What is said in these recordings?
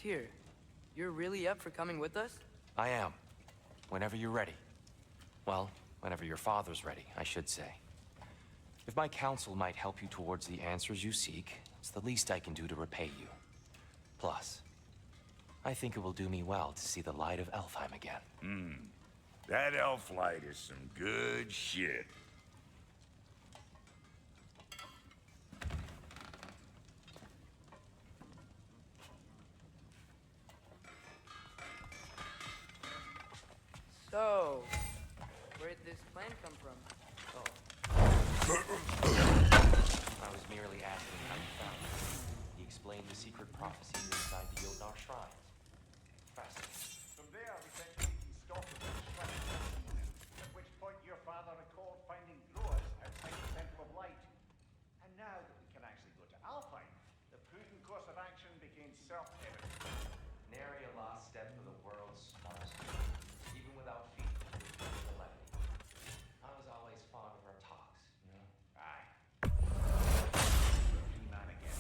Tyr, you're really up for coming with us? I am. Whenever you're ready. Well, whenever your father's ready, I should say. If my counsel might help you towards the answers you seek, it's the least I can do to repay you. Plus, I think it will do me well to see the light of Elfheim again. That elf light is some good shit. So, where did this plan come from? I was merely asking how you found it. He explained the secret prophecies inside the Jotnar shrines. Fascinating. From there, we sent you to stop the shrine, at which point your father recalled finding growers outside the Temple of Light. And now that we can actually go to Alpine, the prudent course of action became self-evident. Nary a lost step for the world's smartest man. Even without feet, the levity. I was always fond of our talks, you know? Aye. You're a free man again.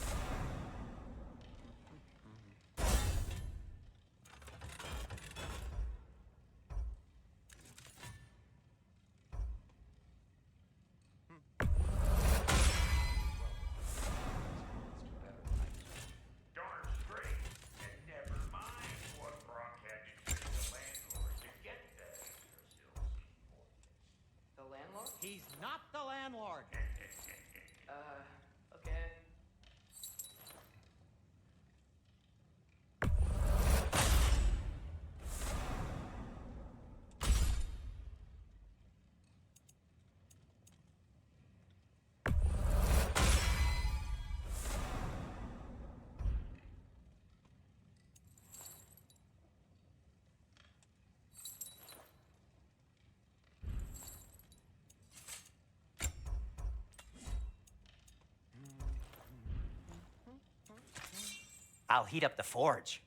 Darn straight. And never mind what Brock had to do to the landlord to get that Yggdrasil seaport. The landlord? He's not the landlord. Okay. I'll heat up the forge.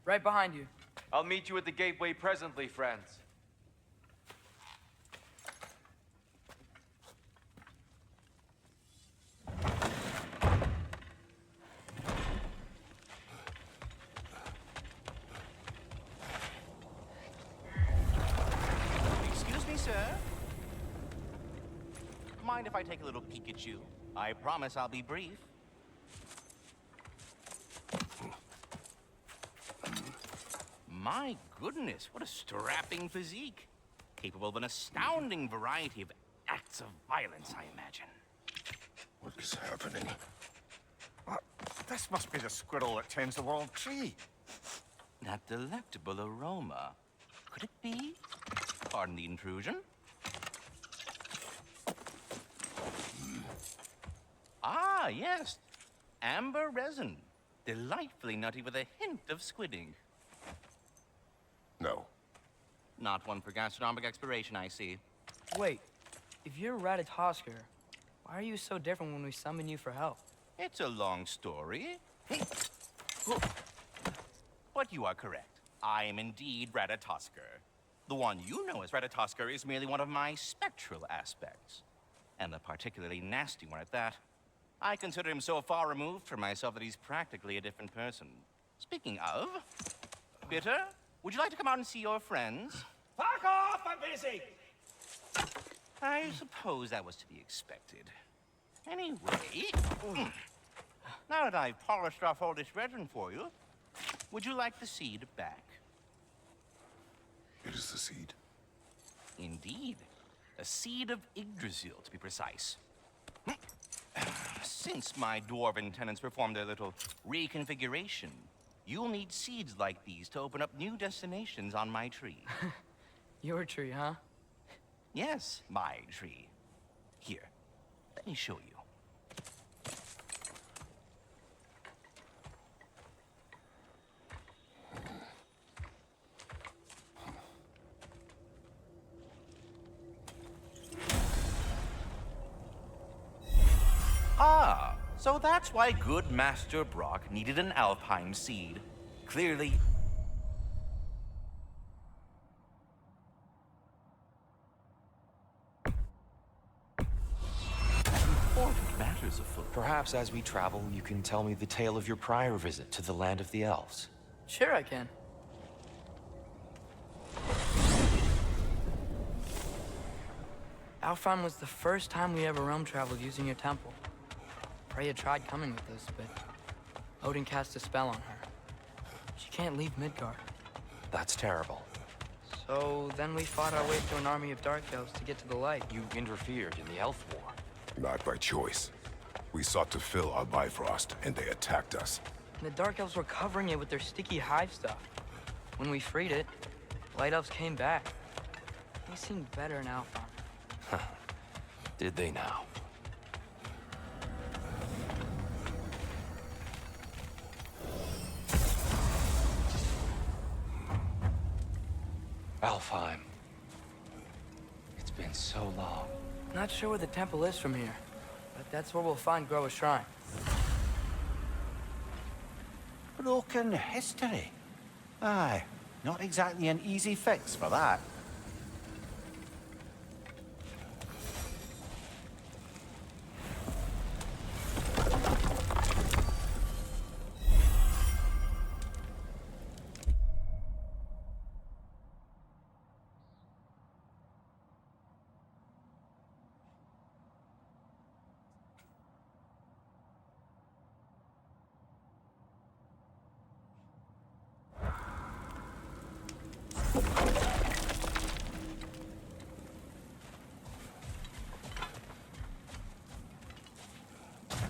Right behind you. I'll meet you at the gateway presently, friends. Excuse me, sir. Mind if I take a little peek at you? I promise I'll be brief. My goodness, what a strapping physique. Capable of an astounding variety of acts of violence, I imagine. What is happening? This must be the squirrel that tends the world tree. That delectable aroma. Could it be? Pardon the intrusion. Ah, yes. Amber resin. Delightfully nutty with a hint of squidding. No. Not one for gastronomic exploration, I see. Wait, if you're Ratatoskr, why are you so different when we summon you for help? It's a long story. But you are correct. I am indeed Ratatoskr. The one you know as Ratatoskr is merely one of my spectral aspects. And a particularly nasty one at that. I consider him so far removed from myself that he's practically a different person. Speaking of, Bitter, would you like to come out and see your friends? Fuck off! I'm busy! I suppose that was to be expected. Anyway, now that I've polished off all this resin for you, would you like the seed back? It is the seed. Indeed. A seed of Yggdrasil, to be precise. Since my dwarven tenants performed their little reconfiguration, you'll need seeds like these to open up new destinations on my tree. Your tree, huh? Yes, my tree. Here, let me show you. Ah, so that's why good Master Brock needed an Alpine seed. Clearly, Perhaps as we travel, you can tell me the tale of your prior visit to the land of the elves. Sure I can. Alfheim was the first time we ever realm traveled using your temple. Freya tried coming with us, but Odin cast a spell on her. She can't leave Midgard. That's terrible. So then we fought our way through an army of dark elves to get to the light. You interfered in the elf war. Not by choice. We sought to fill our Bifrost, and they attacked us. And the dark elves were covering it with their sticky hive stuff. When we freed it, light elves came back. They seemed better in Alfheim. Did they now? Alfheim. It's been so long. Not sure where the temple is from here, but that's where we'll find Groa's shrine. Broken history. Aye, not exactly an easy fix for that.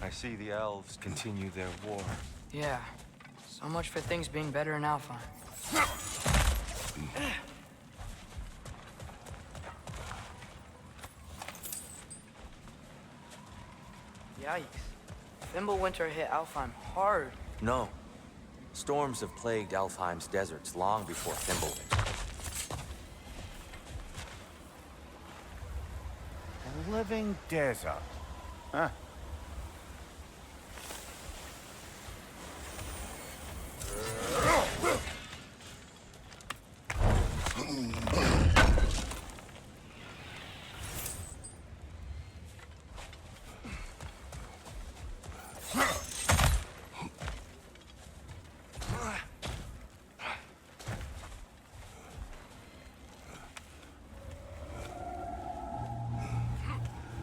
I see the elves continue their war. Yeah, so much for things being better in Alfheim. Yikes. Fimbulwinter hit Alfheim hard. No. Storms have plagued Alfheim's deserts long before Fimbulwinter. A living desert. Huh.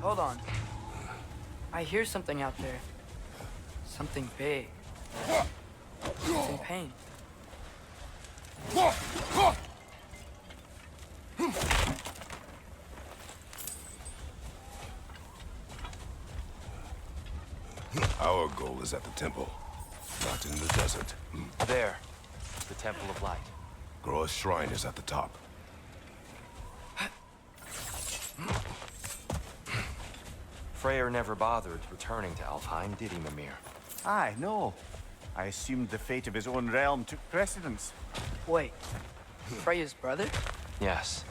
Hold on. I hear something out there. Something big. It's in pain. Our goal is at the temple, not in the desert. There. The Temple of Light. Groa's shrine is at the top. Freyr never bothered returning to Alfheim, did he, Mimir? Aye, no. I assumed the fate of his own realm took precedence. Wait. Freya's brother? Yes.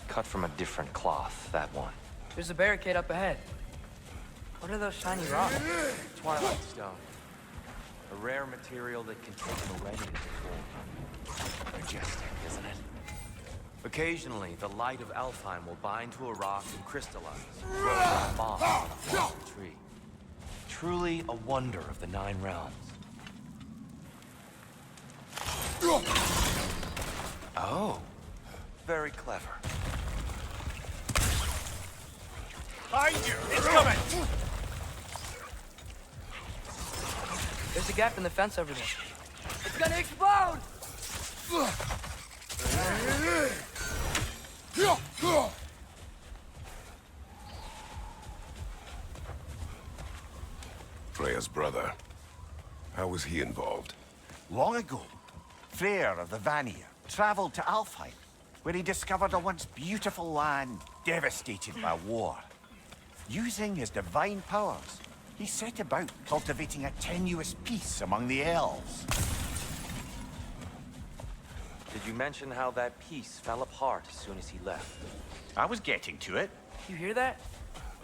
Cut from a different cloth, that one. There's a barricade up ahead. What are those shiny rocks? Twilight Stone. A rare material that can take an already into form. Majestic, isn't it? Occasionally, the light of Alfheim will bind to a rock and crystallize, grow like moss on a fallen tree. Truly a wonder of the Nine Realms. Oh, very clever. Behind you! It's coming! There's a gap in the fence over there. It's gonna explode! Freya's brother. How was he involved? Long ago, Freyr of the Vanir traveled to Alfheim, where he discovered a once beautiful land devastated by war. Using his divine powers, he set about cultivating a tenuous peace among the elves. Did you mention how that peace fell apart as soon as he left? I was getting to it. You hear that?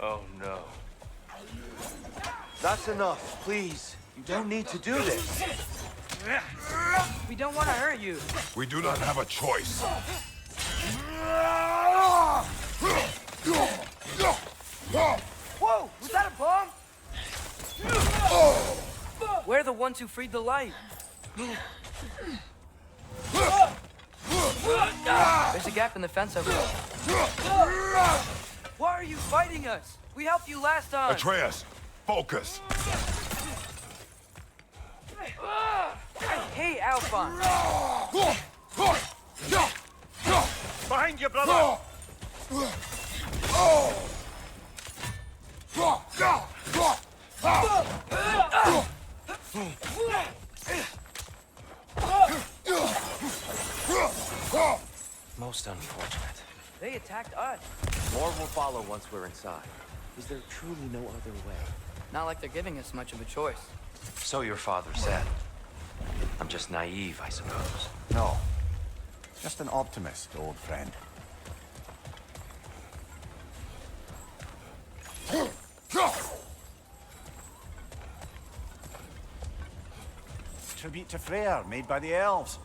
Oh, no. That's enough, please. You don't need to do this. We don't want to hurt you. We do not have a choice. Whoa! Was that a bomb? We're the ones who freed the light. There's a gap in the fence over there. Why are you fighting us? We helped you last time. Atreus, focus. I hate Alphonse. Behind you, brother! Most unfortunate. They attacked us. More will follow once we're inside. Is there truly no other way? Not like they're giving us much of a choice. So your father said. I'm just naive, I suppose. No. Just an optimist, old friend. Tribute to Freyr, made by the elves.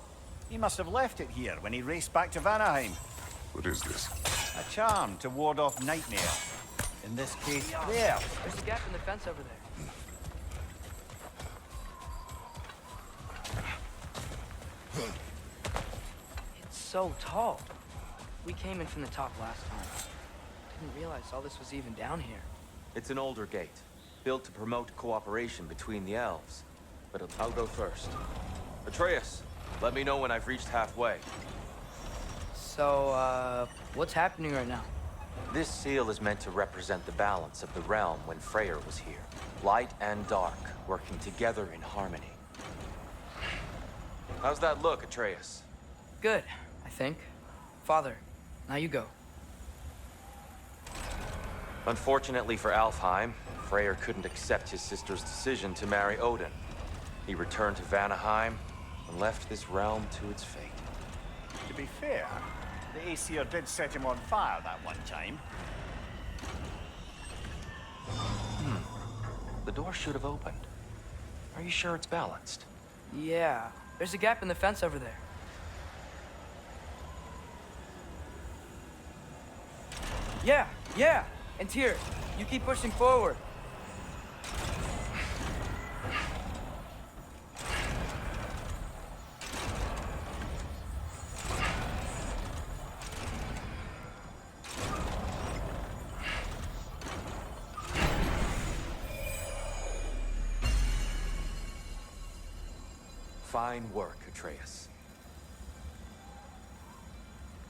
He must have left it here when he raced back to Vanaheim. What is this? A charm to ward off nightmare. In this case, there. There's a gap in the fence over there. It's so tall. We came in from the top last time. Didn't realize all this was even down here. It's an older gate, built to promote cooperation between the elves. But I'll go first. Atreus, let me know when I've reached halfway. So, what's happening right now? This seal is meant to represent the balance of the realm when Freyr was here. Light and dark, working together in harmony. How's that look, Atreus? Good, I think. Father, now you go. Unfortunately for Alfheim, Freyr couldn't accept his sister's decision to marry Odin. He returned to Vanaheim and left this realm to its fate. To be fair, the Aesir did set him on fire that one time. The door should have opened. Are you sure it's balanced? Yeah, there's a gap in the fence over there. Yeah, and Tyr, you keep pushing forward. Fine work, Atreus.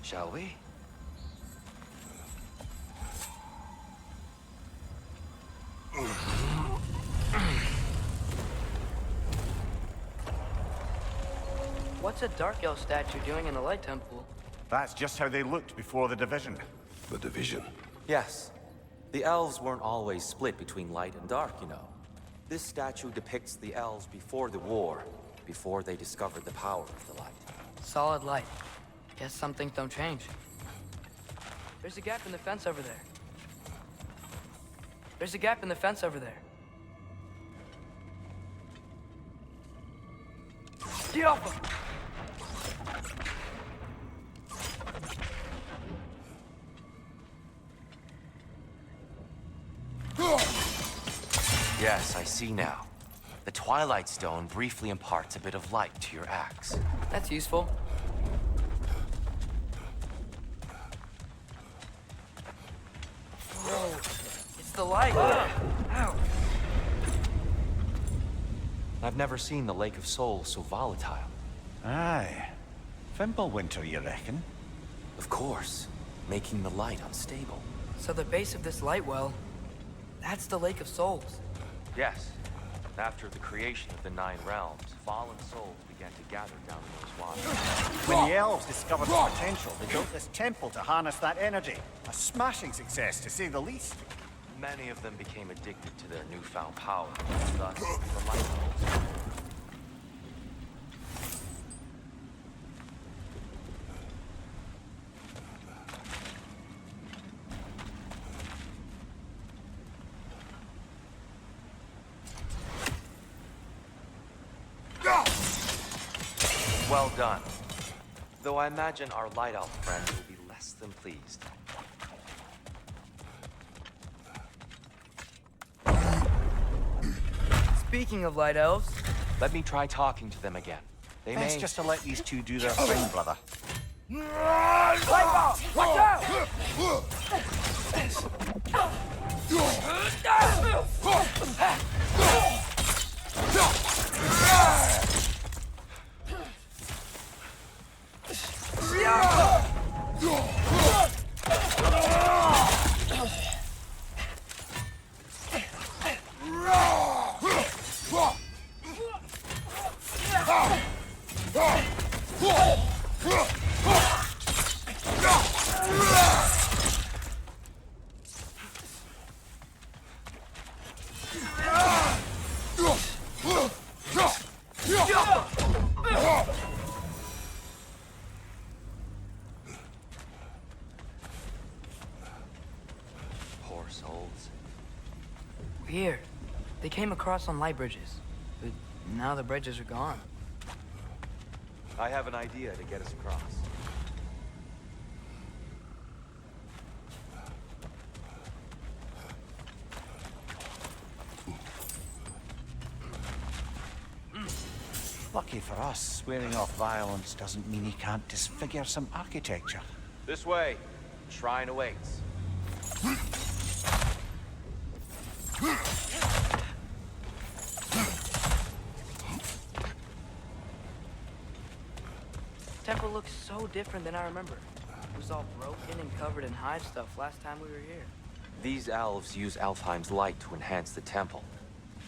Shall we? What's a Dark Elf statue doing in the Light Temple? That's just how they looked before the division. The division. Yes. The elves weren't always split between light and dark, you know. This statue depicts the elves before the war, before they discovered the power of the light. Solid light. Guess some things don't change. There's a gap in the fence over there. There's a gap in the fence over there. Get off him! Yes, I see now. The Twilight Stone briefly imparts a bit of light to your axe. That's useful. Whoa, it's the light. Ow. I've never seen the Lake of Souls so volatile. Aye. Fimbulwinter, you reckon? Of course, making the light unstable. So the base of this light well, that's the Lake of Souls. Yes. After the creation of the Nine Realms, fallen souls began to gather down in those waters. When the elves discovered the potential, they built this temple to harness that energy. A smashing success, to say the least. Many of them became addicted to their newfound power, thus the light levels. Well done. Though I imagine our light elf friend will be less than pleased. Speaking of light elves, Let me try talking to them again. They Best may... just to let these two do their thing, brother. Lightball, watch out! Poor souls. Weird. They came across on light bridges, but now the bridges are gone. I have an idea to get us across. Lucky for us, swearing off violence doesn't mean he can't disfigure some architecture. This way. Shrine awaits. Temple looks so different than I remember. It was all broken and covered in hive stuff last time we were here. These elves use Alfheim's light to enhance the temple.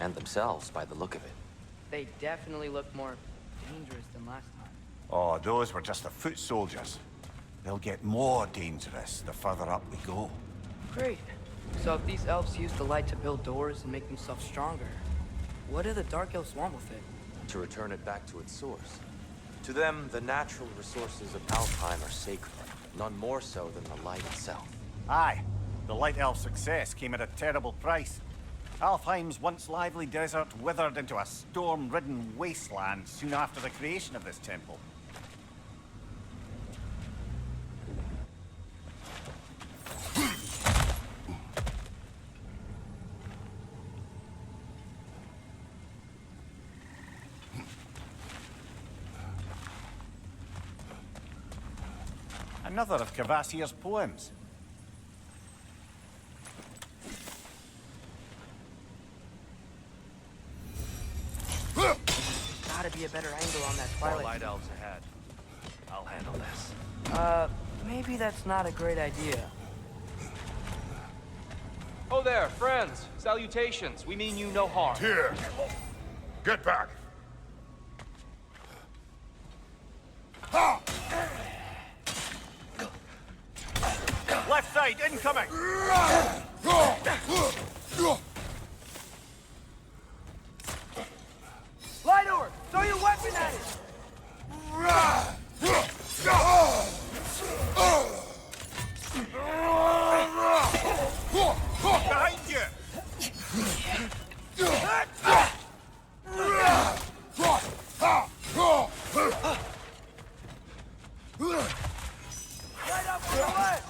And themselves, by the look of it. They definitely look more dangerous than last time. Oh, those were just the foot soldiers. They'll get more dangerous the further up we go. Great. So if these elves use the light to build doors and make themselves stronger, what do the Dark Elves want with it? To return it back to its source. To them, the natural resources of Alfheim are sacred. None more so than the light itself. Aye, the Light Elf's success came at a terrible price. Alfheim's once lively desert withered into a storm-ridden wasteland soon after the creation of this temple. Another of Kvasir's poems. Gotta be a better angle on that More twilight. light elves ahead. I'll handle this. Maybe that's not a great idea. Oh there, friends. Salutations. We mean you no harm. Here! Get back! Left side, incoming! Light orb! Throw your weapon at it! Behind you! Light up on the left!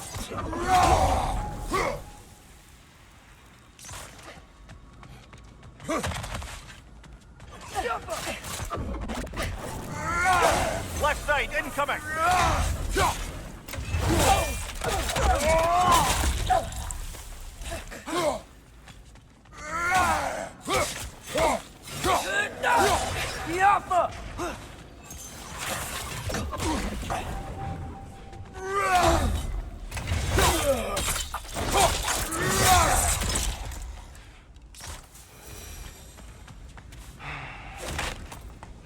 Left side, incoming! Yappa!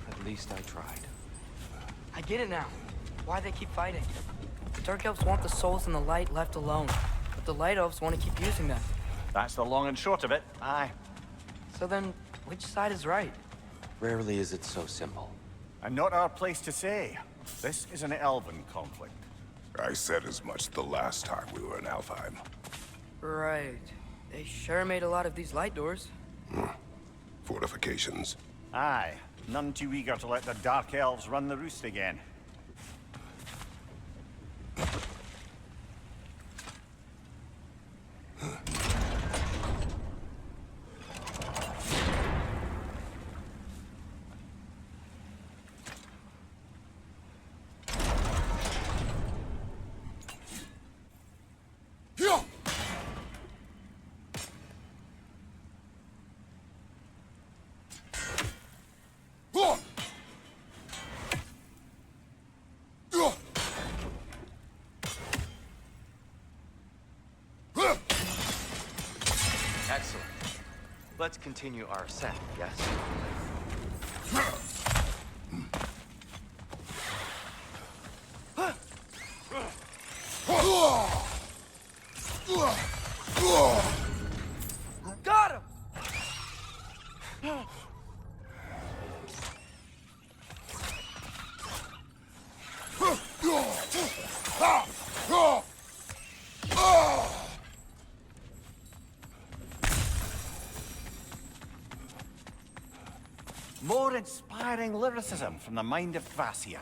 At least I tried. I get it now. Why they keep fighting. The Dark Elves want the souls and the light left alone. But the Light Elves want to keep using them. That's the long and short of it, aye. So then, which side is right? Rarely is it so simple. And not our place to say. This is an elven conflict. I said as much the last time we were in Alfheim. Right. They sure made a lot of these light doors. Fortifications. Aye, none too eager to let the Dark Elves run the roost again. Let's continue our ascent, yes? Got him! More inspiring lyricism from the mind of Kvasir.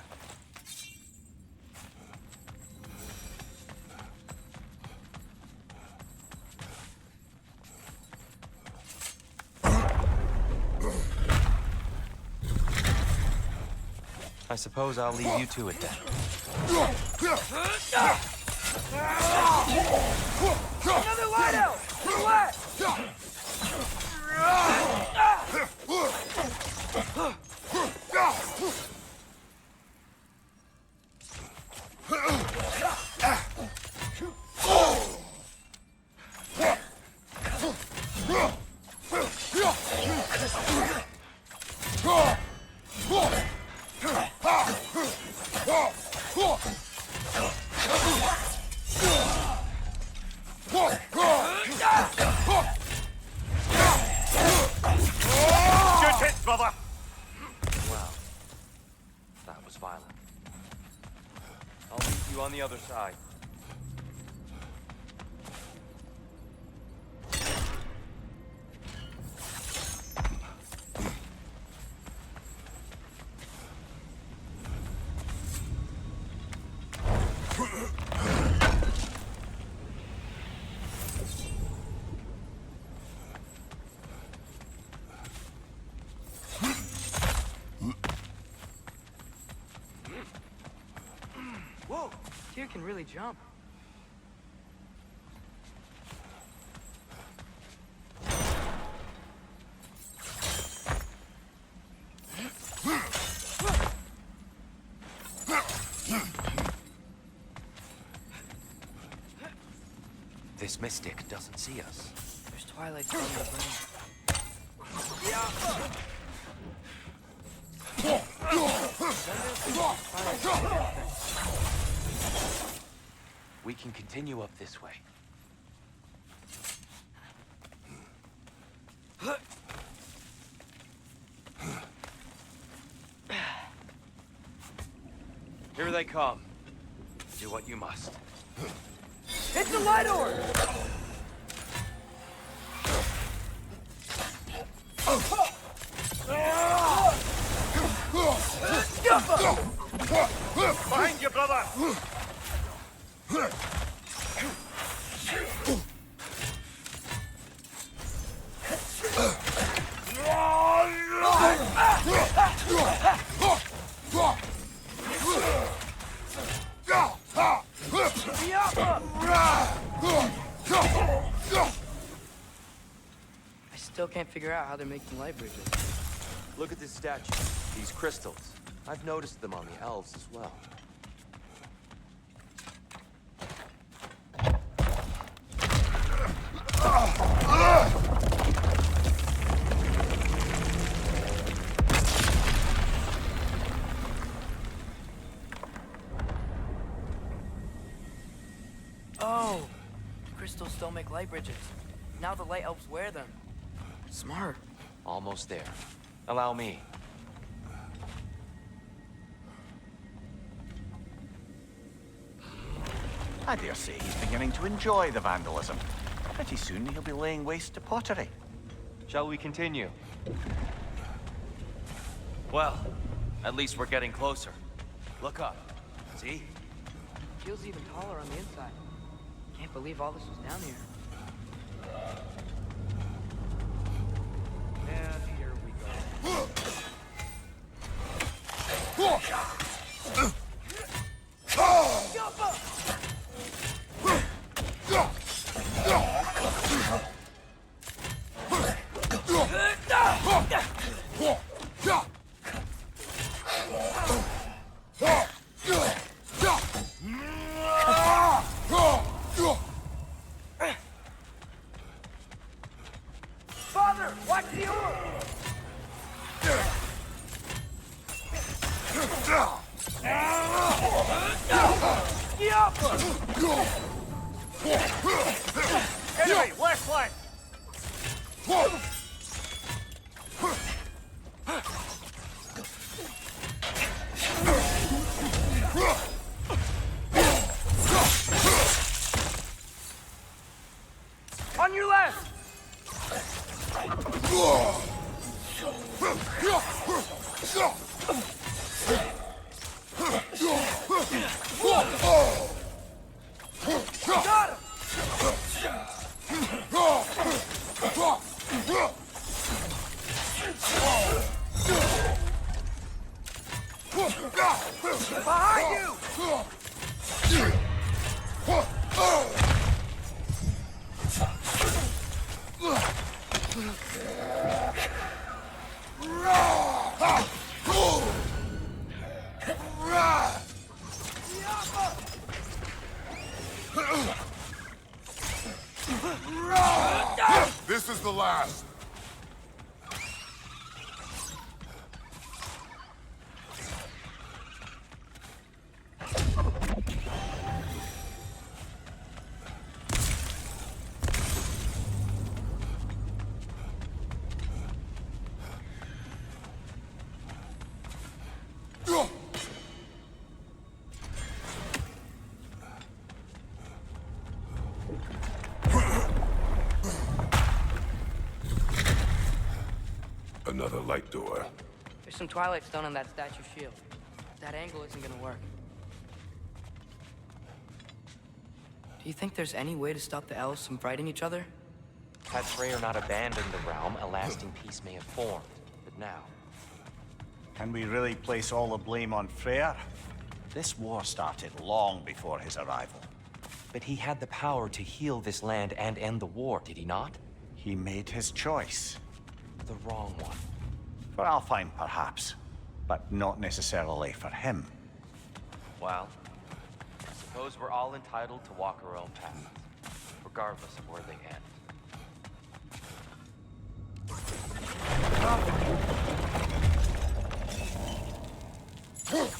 I suppose I'll leave you to it then. Another light out! Relax! Shoot it, brother! Wow. That was violent. I'll meet you on the other side. Whoa, deer can really jump. This mystic doesn't see us. There's twilight from the ground. We can continue up this way. Here they come. Do what you must. It's the light orb! Behind you, brother! I still can't figure out how they're making light bridges. Look at this statue. These crystals. I've noticed them on the elves as well. Oh! Crystals still make light bridges. Now the light elves wear them. Smart. Almost there. Allow me. I dare say he's beginning to enjoy the vandalism. Pretty soon he'll be laying waste to pottery. Shall we continue? Well, at least we're getting closer. Look up. See? Feels even taller on the inside. Can't believe all this was down here. And here we go. Father, watch Enemy, left flank! On your left! Got him! Behind you! This is the last. Another light door. There's some Twilight Stone on that statue shield. That angle isn't gonna work. Do you think there's any way to stop the elves from fighting each other? Had Freyr not abandoned the realm, a lasting peace may have formed. But now, Can we really place all the blame on Freyr? This war started long before his arrival. but he had the power to heal this land and end the war, did he not? He made his choice. The wrong one. For Alfheim, perhaps, but not necessarily for him. Well, I suppose we're all entitled to walk our own paths, regardless of where they end. Look!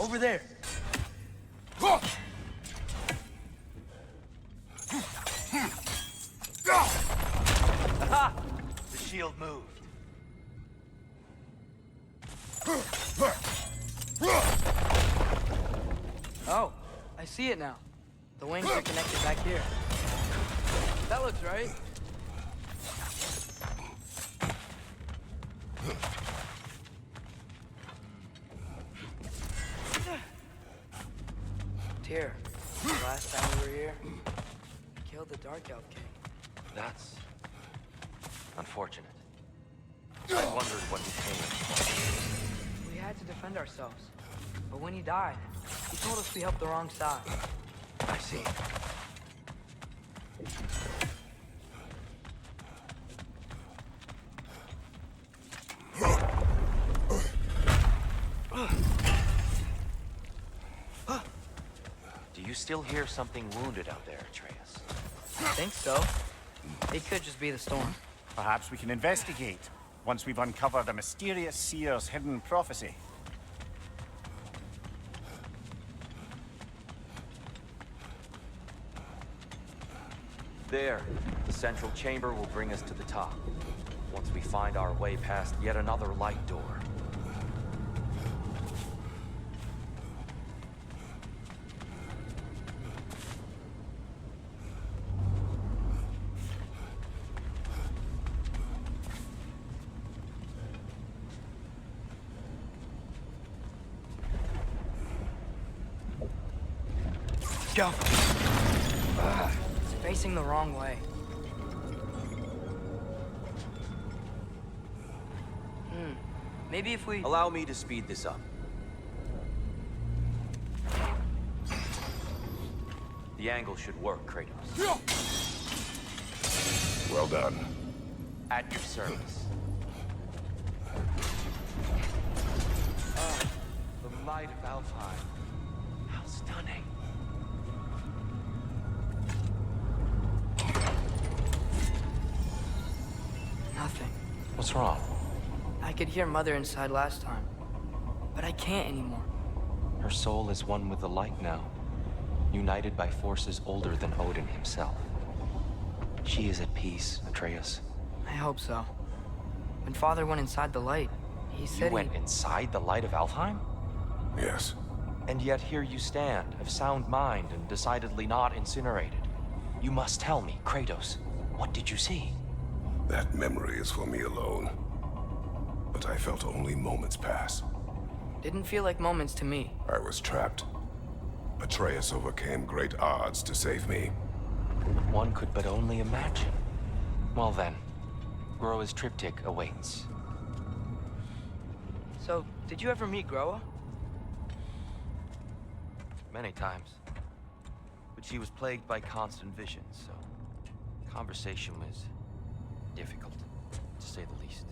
Over there! Aha! The shield moved. Oh, I see it now. The wings are connected back here. That looks right. Tyr, last time we were here, we killed the Dark Elf King. That's unfortunate. I wondered what became of We had to defend ourselves. But when he died, he told us we helped the wrong side. I see. Do you still hear something wounded out there, Atreus? I think so. It could just be the storm. Perhaps we can investigate, once we've uncovered a mysterious seer's hidden prophecy. There, the central chamber will bring us to the top. Once we find our way past yet another light door. Go. It's facing the wrong way. Maybe if we... Allow me to speed this up. The angle should work, Kretos. Well done. At your service. The light of Alfheim. How stunning. Nothing. What's wrong? I could hear Mother inside last time, but I can't anymore. Her soul is one with the light now, united by forces older than Odin himself. She is at peace, Atreus. I hope so. When Father went inside the light, he You said went inside the light of Alfheim? Yes. And yet here you stand, of sound mind and decidedly not incinerated. You must tell me, Kretos, what did you see? That memory is for me alone. But I felt only moments pass. Didn't feel like moments to me. I was trapped. Atreus overcame great odds to save me. One could but only imagine. Well then, Groa's triptych awaits. So, did you ever meet Groa? Many times. But she was plagued by constant visions, so conversation was difficult, to say the least.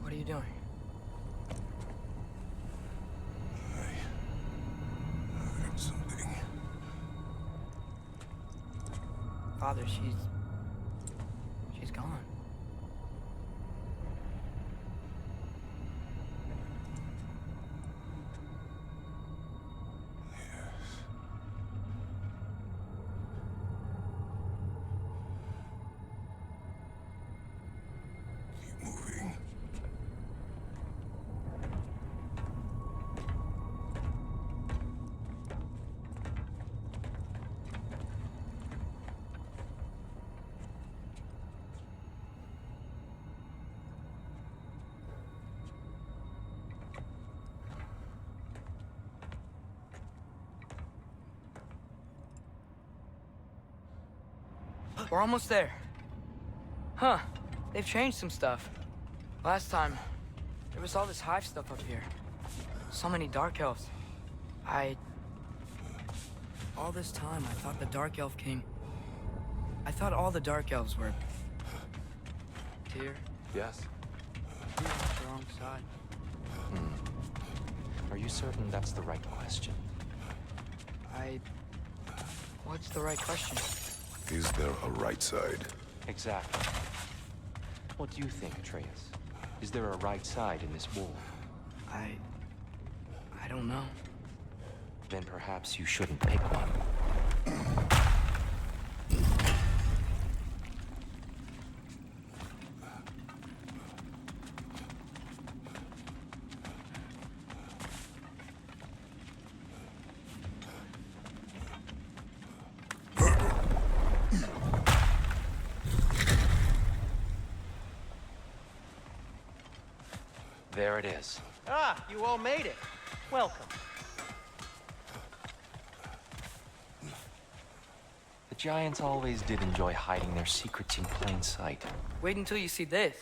What are you doing? I heard something. Father, she's gone. Keep moving. We're almost there. Huh. They've changed some stuff. Last time, there was all this hive stuff up here. So many dark elves. All this time, I thought the Dark Elf King... I thought all the Dark Elves were... Tyr. Yes? You're on the wrong side. Are you certain that's the right question? What's the right question? Is there a right side? Exactly. What do you think, Atreus? Is there a right side in this war? I don't know. Then perhaps you shouldn't pick one. There it is. Ah, you all made it. Welcome. The giants always did enjoy hiding their secrets in plain sight. Wait until you see this.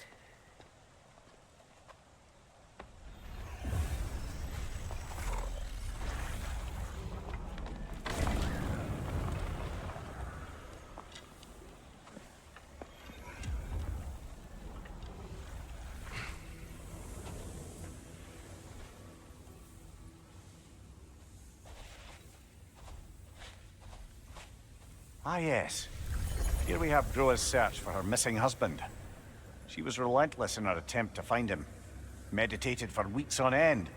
Ah, yes. Here we have Groa's search for her missing husband. She was relentless in her attempt to find him. Meditated for weeks on end.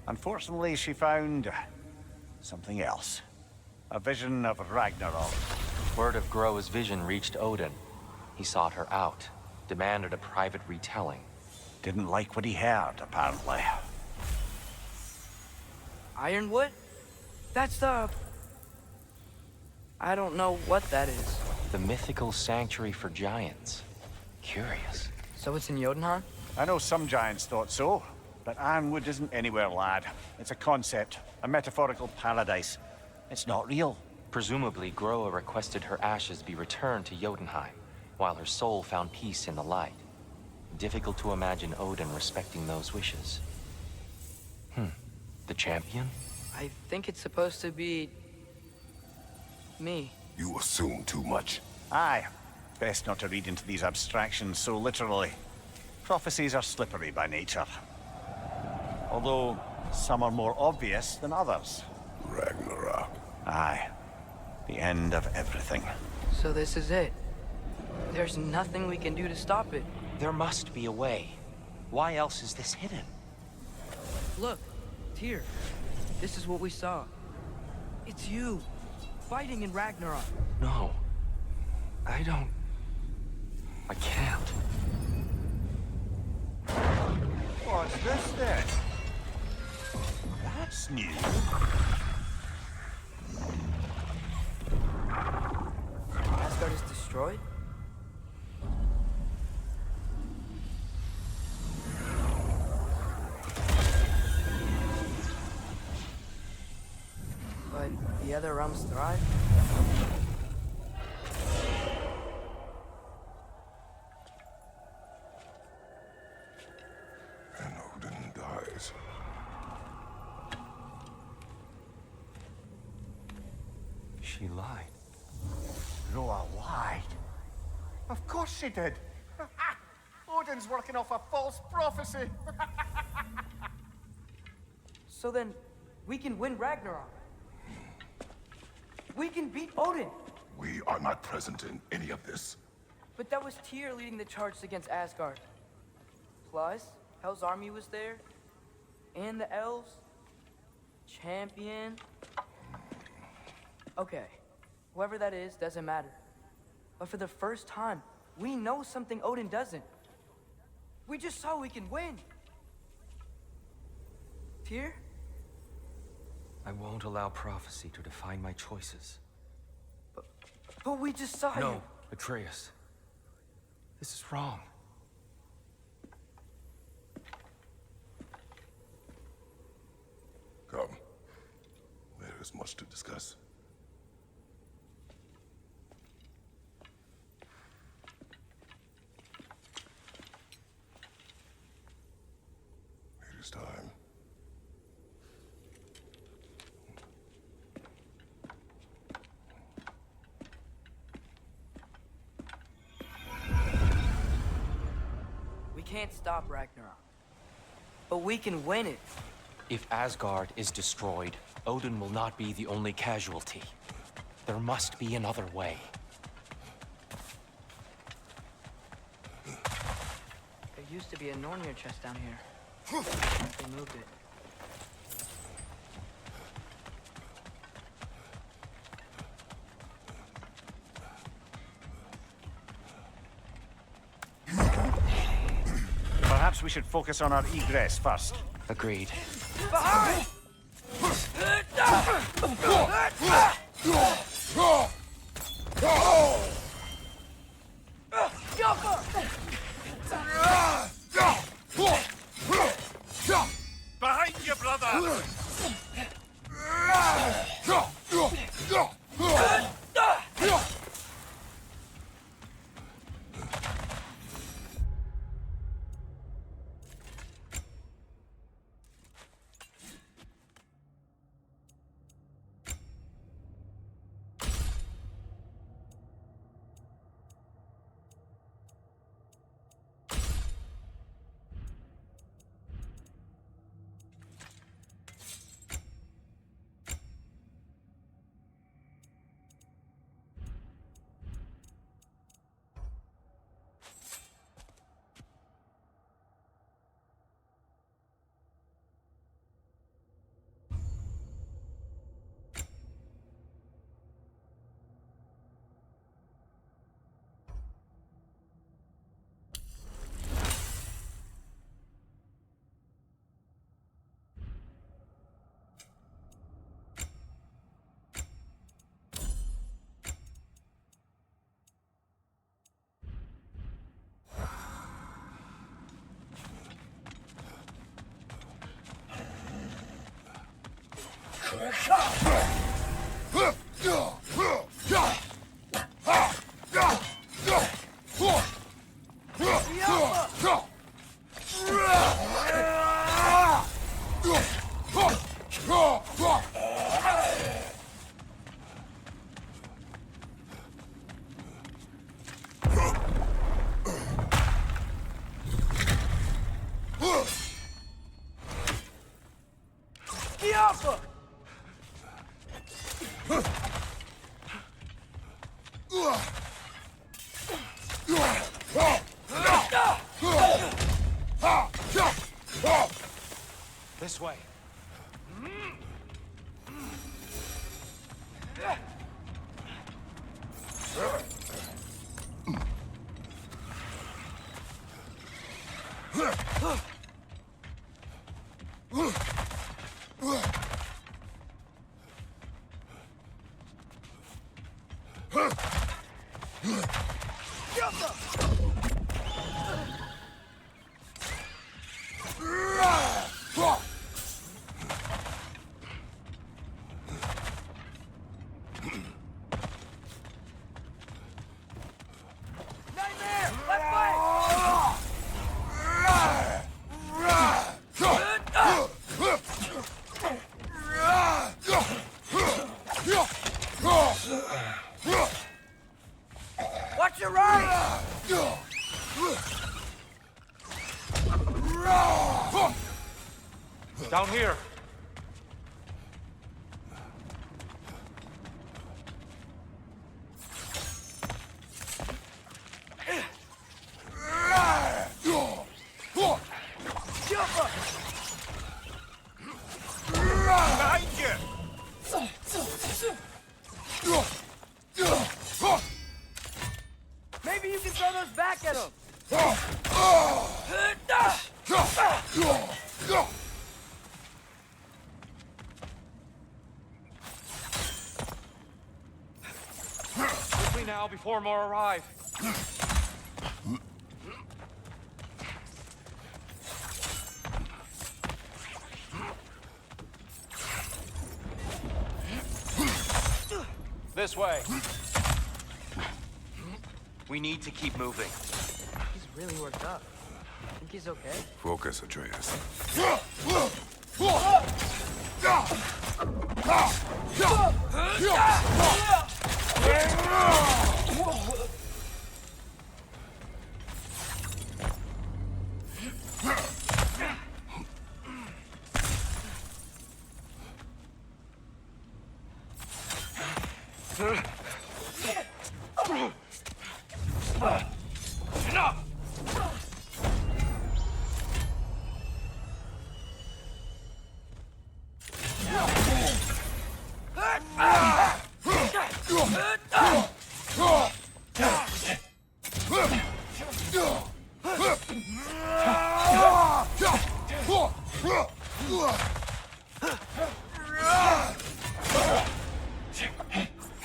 Unfortunately, she found something else. A vision of Ragnarok. Word of Groa's vision reached Odin. He sought her out, demanded a private retelling. Didn't like what he heard, apparently. Ironwood? That's the... I don't know what that is. The mythical sanctuary for giants. Curious. So it's in Jotunheim? I know some giants thought so, but Ironwood isn't anywhere, lad. It's a concept, a metaphorical paradise. It's not real. Presumably, Groa requested her ashes be returned to Jotunheim, while her soul found peace in the light. Difficult to imagine Odin respecting those wishes. The champion? I think it's supposed to be... me. You assume too much. Aye. Best not to read into these abstractions so literally. Prophecies are slippery by nature. Although, some are more obvious than others. Ragnarok. Aye. The end of everything. So this is it. There's nothing we can do to stop it. There must be a way. Why else is this hidden? Look, Tyr. This is what we saw. It's you, fighting in Ragnarok. No. I don't... I can't. What's this then? That's new. Asgard is destroyed? But the other realms thrive? And Odin dies. She lied. Groa lied. Of course she did. Odin's working off a false prophecy. So then, we can win Ragnarok. We can beat Odin. We are not present in any of this. But that was Tyr leading the charge against Asgard. Plus, Hell's army was there. And the elves. Champion. Okay. Whoever that is, doesn't matter. But for the first time, we know something Odin doesn't. We just saw we can win. Tyr? I won't allow prophecy to define my choices. But we just saw you. No, Atreus. This is wrong. Come. There is much to discuss. It is time. We can't stop Ragnarok. But we can win it. If Asgard is destroyed, Odin will not be the only casualty. There must be another way. There used to be a Nornir chest down here. They moved it. Perhaps we should focus on our egress first. Agreed. Behind! Behind you, brother! This way. Watch your right! Down here. Behind you! Maybe you can throw those back at him! Quickly now, before more arrive. This way. We need to keep moving. He's really worked up. Think he's okay? Focus, Atreus.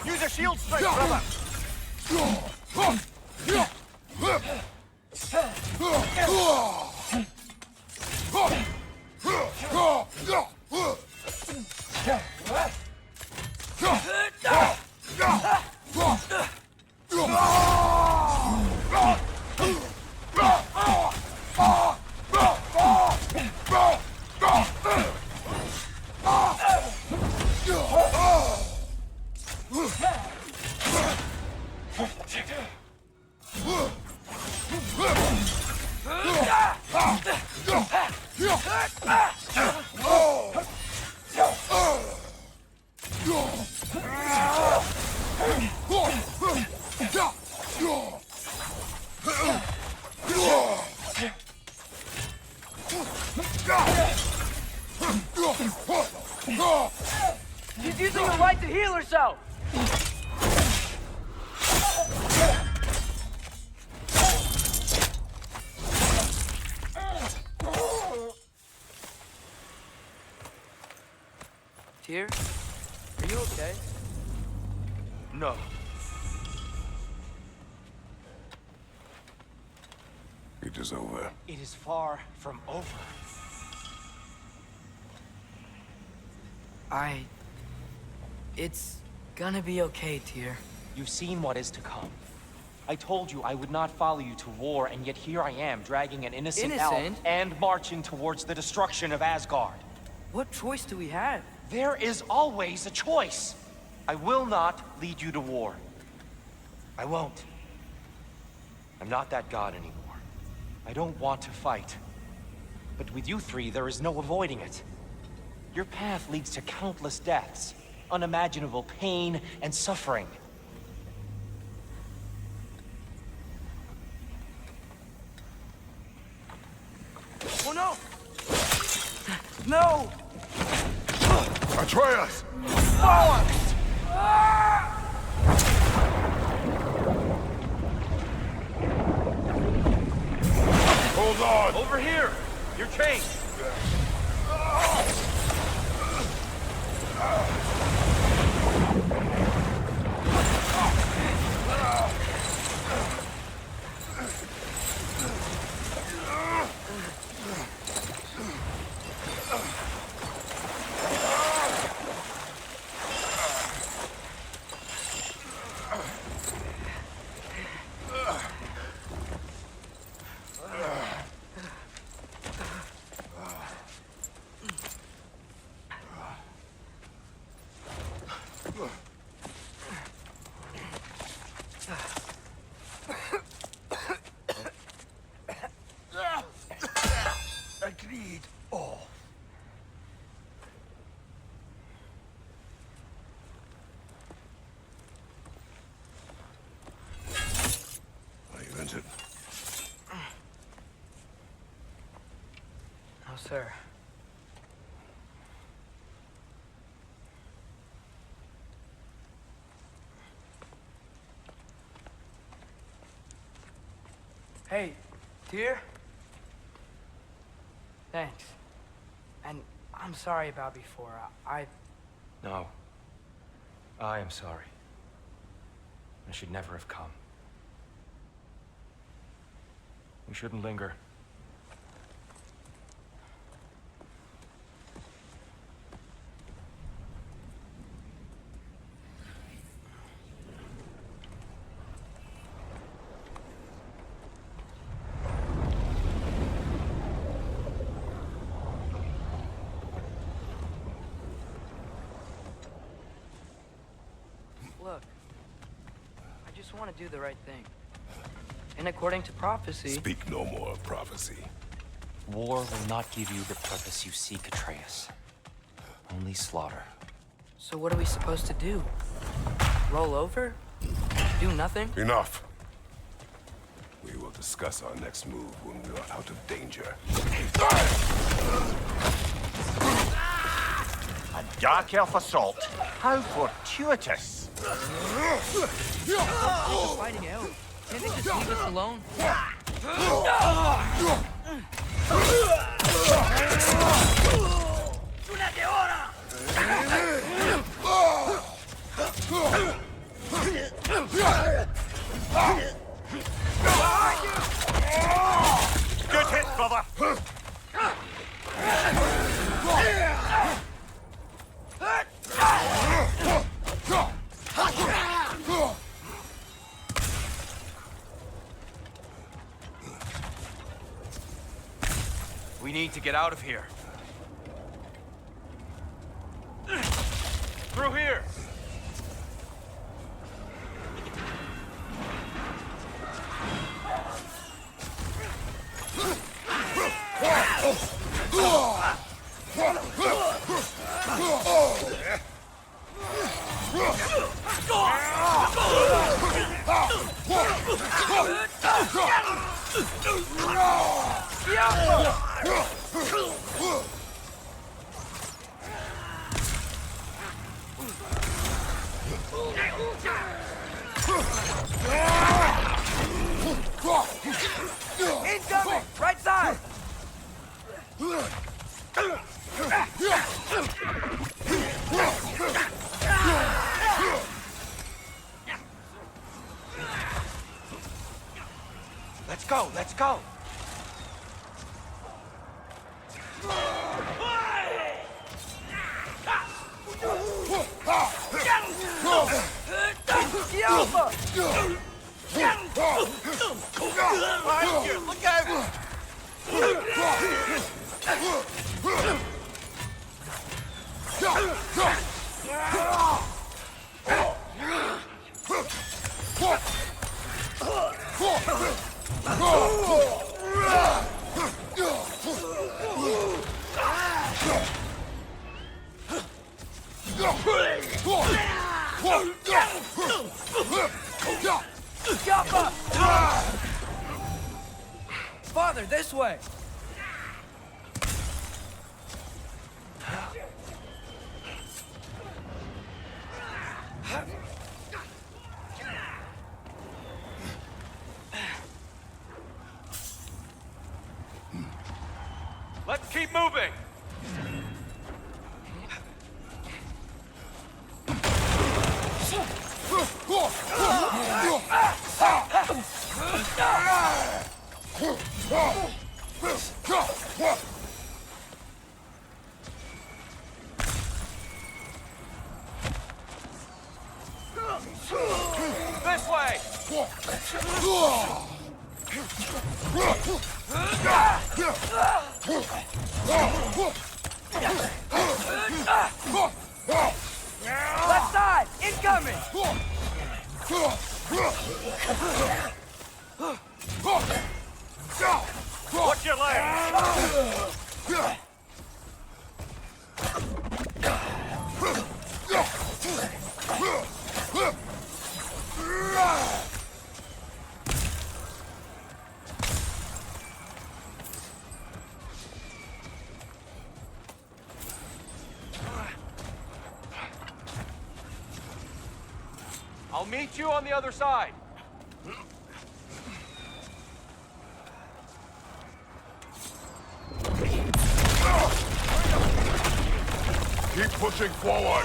Use a shield strike, brother! She's using her right to heal herself! Tyr, are you okay? No. It is over. It is far from over. It's gonna be okay, Tyr. You've seen what is to come. I told you I would not follow you to war, and yet here I am, dragging an innocent elf and marching towards the destruction of Asgard. What choice do we have? There is always a choice. I will not lead you to war. I won't. I'm not that god anymore. I don't want to fight. But with you three, there is no avoiding it. Your path leads to countless deaths, unimaginable pain and suffering. Oh no! No! Atreus! Hold on! Over here! You're chained! Agreed. Oh. Are you entered? No, sir. Hey, Tyr? Thanks. And I'm sorry about before. No. I am sorry. I should never have come. We shouldn't linger. Look, I just want to do the right thing. And according to prophecy... Speak no more of prophecy. War will not give you the purpose you seek, Atreus. Only slaughter. So what are we supposed to do? Roll over? Do nothing? Enough. We will discuss our next move when we are out of danger. A dark elf assault? How fortuitous! They're fighting out. Can't they just leave us alone? Good hit, brother! We need to get out of here. Through here! Incoming! Right side! Let's go, let's go! Behind you! Look out! Father, this way! Let's keep moving! This way! Left side! Incoming! Watch your leg! I'll meet you on the other side. Keep pushing forward.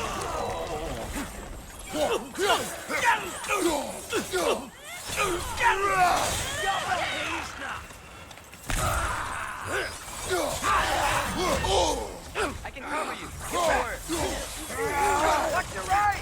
I can cover you. Get forward. Watch your right!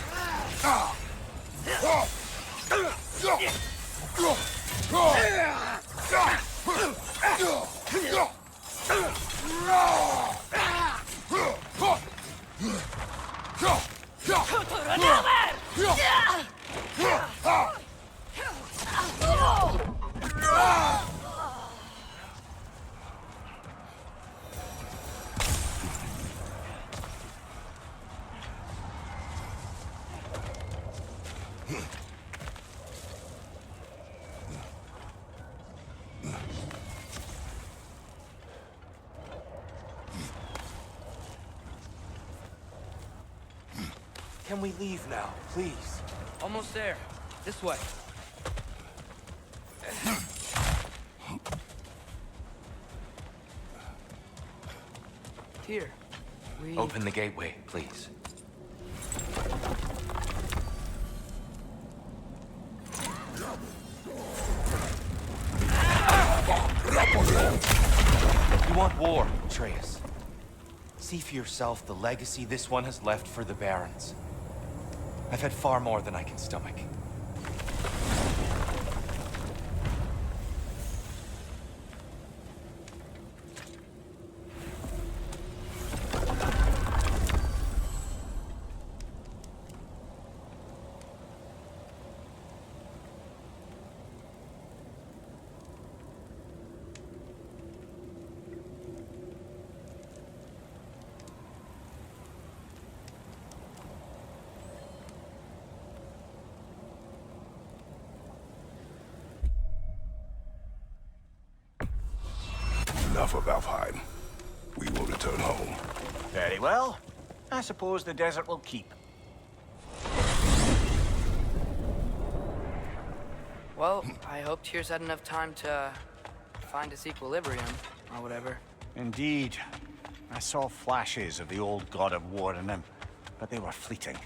Can we leave now, please? Almost there. This way. Here. We... Open the gateway, please. You want war, Atreus. See for yourself the legacy this one has left for the Barons. I've had far more than I can stomach. Enough of Alfheim. We will return home. Very well. I suppose the desert will keep. Well, I hope Tyr's had enough time to find its equilibrium, or whatever. Indeed. I saw flashes of the old god of war in him, but they were fleeting.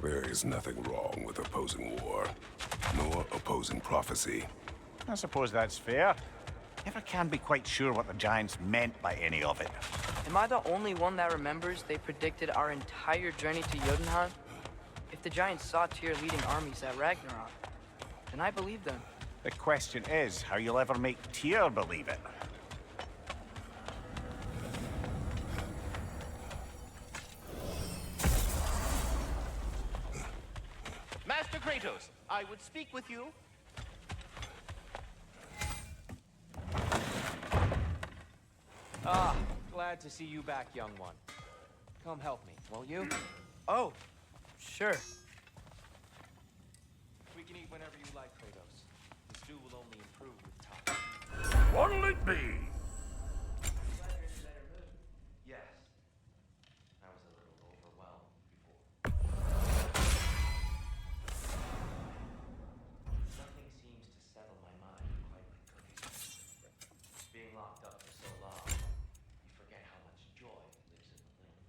There is nothing wrong with opposing war, nor opposing prophecy. I suppose that's fair. Never can be quite sure what the Giants meant by any of it. Am I the only one that remembers they predicted our entire journey to Jotunheim? If the giants saw Tyr leading armies at Ragnarok, then I believe them. The question is how you'll ever make Tyr believe it. Master Kretos, I would speak with you. Ah, glad to see you back, young one. Come help me, won't you? Oh, sure. We can eat whenever you like, Kretos. The stew will only improve with time. What'll it be? Yes. I was a little overwhelmed before. Nothing seems to settle my mind quite like cooking. Being locked up for so long, you forget how much joy lives in the little things.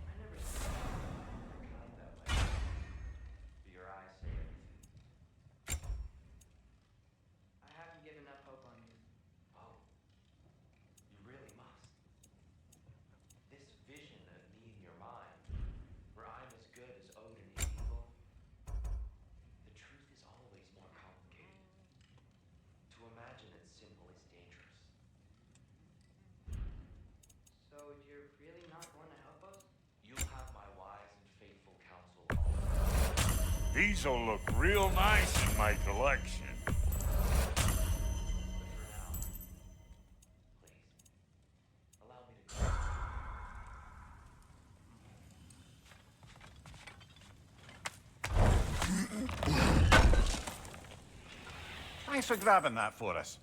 I never seen you kind that way. Do your eyes say everything? I haven't given up hope on you. Oh, you really must. This vision of me in your mind, where I'm as good as Odin is evil, the truth is always more complicated. To imagine it's simple is dangerous. So you're really not going to help us? You'll have my wise and faithful counsel always. These'll look real nice in my collection. But for now, please, allow me to go. Thanks for grabbing that for us.